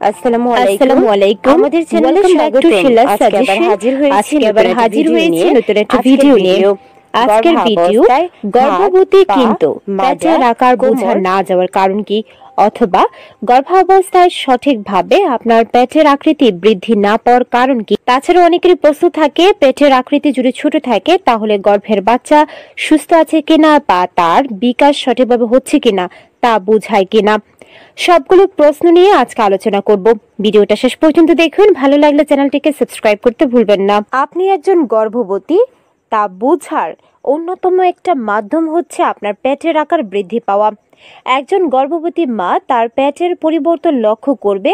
আসসালামু আলাইকুম। আমাদের চ্যানেলে স্বাগতম। আজকে আবার হাজির হয়েছি নতুন একটা ভিডিও নিয়ে। আজকের ভিডিও গর্ভবতী কিন্তু পেটের আকার বোঝা না যাওয়ার কারণ কি, অথবা গর্ভাবস্থায় সঠিকভাবে আপনার পেটের আকৃতি বৃদ্ধি না পাওয়ার কারণ কি। তাছাড়া অনেকেরই প্রশ্ন থাকে, পেটের আকৃতি যদি ছোট থাকে তাহলে গর্ভের বাচ্চা সুস্থ আছে কিনা বা তার বিকাশ সঠিকভাবে হচ্ছে কিনা তা বোঝায় কিনা। সবগুলো প্রশ্ন নিয়ে আজকে আলোচনা করব। ভিডিওটা শেষ পর্যন্ত দেখুন। ভালো লাগলে চ্যানেলটিকে সাবস্ক্রাইব করতে ভুলবেন না। আপনি একজন গর্ভবতী তা বোঝার অন্যতম একটা মাধ্যম হচ্ছে আপনার পেটের আকার বৃদ্ধি পাওয়া। একজন গর্ভবতী মা তার পেটের পরিবর্তন লক্ষ্য করবে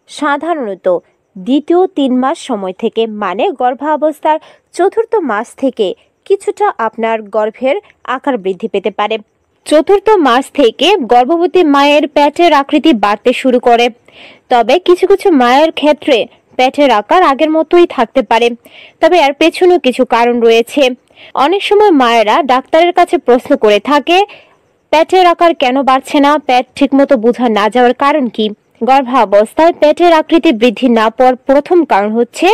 সাধারণত দ্বিতীয় 3 মাস সময় থেকে, মানে গর্ভাবস্থার 4র্থ মাস থেকে কিছুটা আপনার গর্ভের আকার বৃদ্ধি পেতে পারে। 4র্থ মাস থেকে গর্ভবতী মায়ের পেটের আকৃতি বাড়তে শুরু করে। তবে কিছু কিছু মায়ের ক্ষেত্রে পেটের আকার আগের মতোই থাকতে পারে, তবে এর পেছনেও কিছু কারণ রয়েছে। অনেক সময় মায়েরা ডাক্তারের কাছে প্রশ্ন করে থাকে, পেটের আকার কেন বাড়ছে না, পেট ঠিকমতো বোঝা না যাওয়ার কারণ কি। গর্ভাবস্থায় পেটের আকৃতি বৃদ্ধি না পাওয়ার প্রথম কারণ হচ্ছে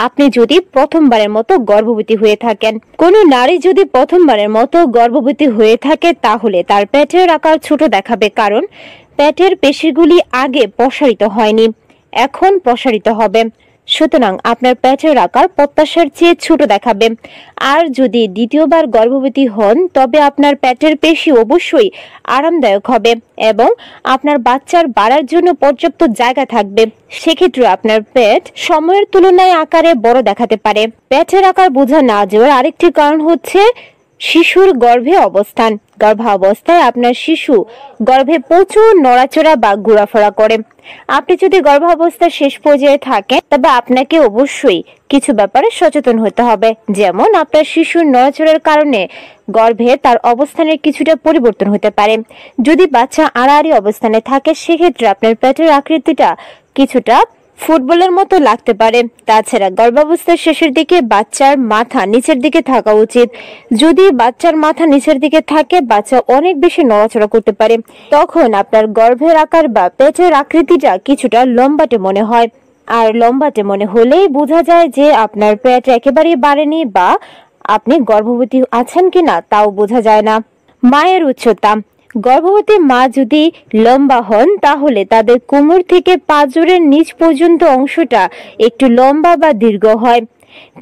আপনি যদি প্রথমবারের মতো গর্ভবতী হয়ে থাকেন। কোনো নারী যদি প্রথমবারের মতো গর্ভবতী হয়ে থাকে তাহলে তার পেটের আকার ছোট দেখাবে, কারণ পেটের পেশিগুলি আগে প্রসারিত হয়নি, এখন প্রসারিত হবে। সুতরাং আপনার পেটের আকার প্রত্যাশার চেয়ে ছোট দেখাবে। আর যদি দ্বিতীয়বার গর্ভবতী হন তবে আপনার পেটের পেশি অবশ্যই আরামদায়ক হবে এবং আপনার বাচ্চার বাড়ার জন্য পর্যাপ্ত জায়গা থাকবে। সেক্ষেত্রে আপনার পেট সময়ের তুলনায় আকারে বড় দেখাতে পারে। পেটের আকার বোঝা না যাওয়ার আরেকটি কারণ হচ্ছে শিশুর গর্ভে অবস্থান। গর্ভাবস্থায় আপনার শিশু গর্ভে প্রচুর নড়াচড়া বা ঘোরাফেরা করে। আপনি যদি গর্ভাবস্থার শেষ পর্যায়ে থাকেন তবে আপনাকে অবশ্যই কিছু ব্যাপারে সচেতন হতে হবে, যেমন আপনার শিশুর নড়াচড়ার কারণে গর্ভে তার অবস্থানের কিছুটা পরিবর্তন হতে পারে। যদি বাচ্চা আড়াআড়ি অবস্থানে থাকে সেক্ষেত্রে আপনার পেটের আকৃতিটা কিছুটা ফুটবলের মতো লাগতে পারে। তাছাড়া গর্ভাবস্থার শেষের দিকে বাচ্চার মাথা নিচের দিকে থাকা উচিত। যদি বাচ্চার মাথা নিচের দিকে থাকে বাচ্চা অনেক বেশি নড়াচড়া করতে পারে, তখন আপনার গর্ভের আকার বা পেটের আকৃতিটা কিছুটা লম্বাটে মনে হয়। আর লম্বাটে মনে হলেই বোঝা যায় যে আপনার পেট একেবারেই বাড়েনি বা আপনি গর্ভবতী আছেন কিনা তাও বোঝা যায় না। মায়ের উচ্চতা। গর্ভবতী মা যদি লম্বা হন তাহলে তাদের কোমর থেকে পাঁজরের নিচ পর্যন্ত অংশটা একটু লম্বা বা দীর্ঘ হয়,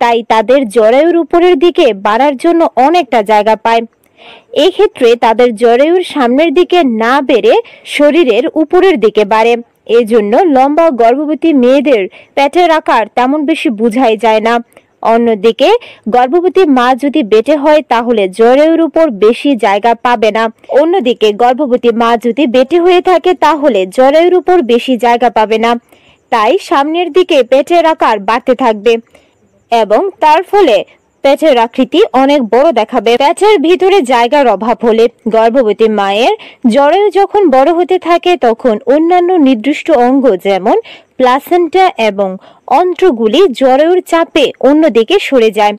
তাই তাদের জরায়ুর উপরের দিকে বাড়ার জন্য অনেকটা জায়গা পায়। এক্ষেত্রে তাদের জরায়ুর সামনের দিকে না বেড়ে শরীরের উপরের দিকে বাড়ে। এজন্য লম্বা গর্ভবতী মেয়েদের পেটের আকার তেমন বেশি বোঝাই যায় না। অন্যদিকে গর্ভবতী মা যদি বেটে হয় তাহলে জরায়ুর উপর বেশি জায়গা পাবে না। অন্যদিকে গর্ভবতী মা যদি বেটে হয়ে থাকে তাহলে জরায়ুর উপর বেশি জায়গা পাবে না, তাই সামনের দিকে পেটের আকার বাড়তে থাকবে এবং তার ফলে পেটের আকৃতি অনেক বড় দেখাবে। পেটের ভিতরে জায়গার অভাব হলে গর্ভবতী মায়ের জরায়ু যখন বড় হতে থাকে তখন অন্যান্য নির্দিষ্ট অঙ্গ যেমন প্লাসেন্টা এবং অন্ত্রগুলি জরায়ুর চাপে অন্যদিকে সরে যায়।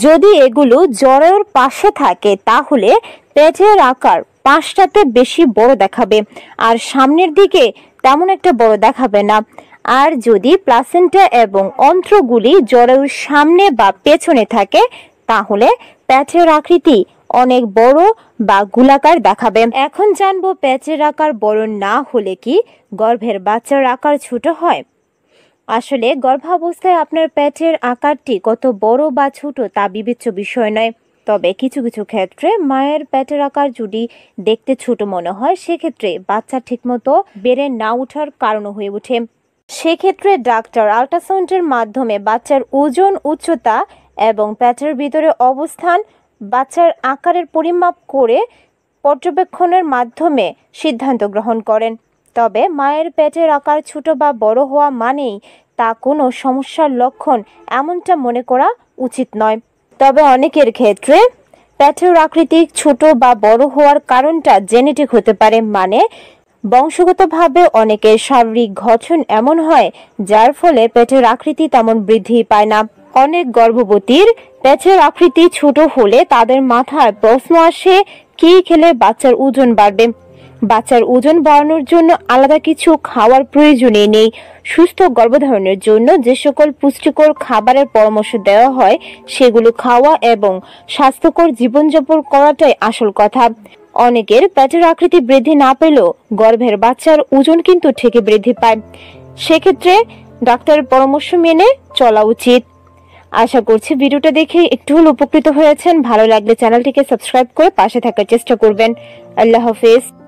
যদি এগুলো জরায়ুর পাশে থাকে তাহলে পেটের আকার পাশটাতে বেশি বড় দেখাবে আর সামনের দিকে তেমন একটা বড় দেখাবে না। আর যদি প্লাসেন্টা এবং অন্ত্রগুলি জরায়ুর সামনে বা পেছনে থাকে তাহলে পেটের আকৃতি অনেক বড় বা গোলাকার দেখাবে। এখন জানবো পেটের আকার বড় না হলে কি গর্ভের বাচ্চার আকার ছোট হয়। আসলে গর্ভাবস্থায় আপনার পেটের আকারটি কত বড় বা ছোট তা বিবেচ্য বিষয় নয়, তবে কিছু কিছু ক্ষেত্রে মায়ের পেটের আকার যদি দেখতে ছোট মনে হয় সেক্ষেত্রে বাচ্চা ঠিকমতো বেড়ে না ওঠার কারণ হয়ে ওঠে। সেক্ষেত্রে ডাক্তার আল্ট্রাসাউন্ডের মাধ্যমে বাচ্চার ওজন, উচ্চতা এবং পেটের ভিতরে অবস্থান, বাচ্চার আকারের পরিমাপ করে পর্যবেক্ষণের মাধ্যমে সিদ্ধান্ত গ্রহণ করেন। তবে মায়ের পেটের আকার ছোট বা বড় হওয়া মানেই তা কোনো সমস্যার লক্ষণ এমনটা মনে করা উচিত নয়। তবে অনেকের ক্ষেত্রে পেটের আকৃতি ছোট বা বড় হওয়ার কারণটা জেনেটিক হতে পারে, মানে বংশগতভাবে অনেকের শারীরিক গঠন এমন হয় যার ফলে পেটের আকৃতি তেমন বৃদ্ধি পায় না। অনেক গর্ভবতীর পেটের আকৃতি ছোট হলে তাদের মাথায় প্রশ্ন আসে কি খেলে বাচ্চার ওজন বাড়বে। বাচ্চার ওজন বাড়ানোর জন্য আলাদা কিছু খাওয়ার প্রয়োজনই নেই। সুস্থ গর্ভধারণের জন্য যে সকল পুষ্টিকর খাবারের পরামর্শ দেওয়া হয় সেগুলো খাওয়া এবং স্বাস্থ্যকর জীবনযাপন করাটাই আসল কথা। অনেকের পেটের আকৃতি বৃদ্ধি না পেলেও গর্ভের বাচ্চার ওজন কিন্তু ঠিকই বৃদ্ধি পায়। সেক্ষেত্রে ডাক্তারের পরামর্শ মেনে চলা উচিত। আশা করছি ভিডিওটা দেখে একটু হলেও উপকৃত হয়েছেন। ভালো লাগলে চ্যানেলটিকে সাবস্ক্রাইব করে পাশে থাকার চেষ্টা করবেন। আল্লাহ হাফেজ।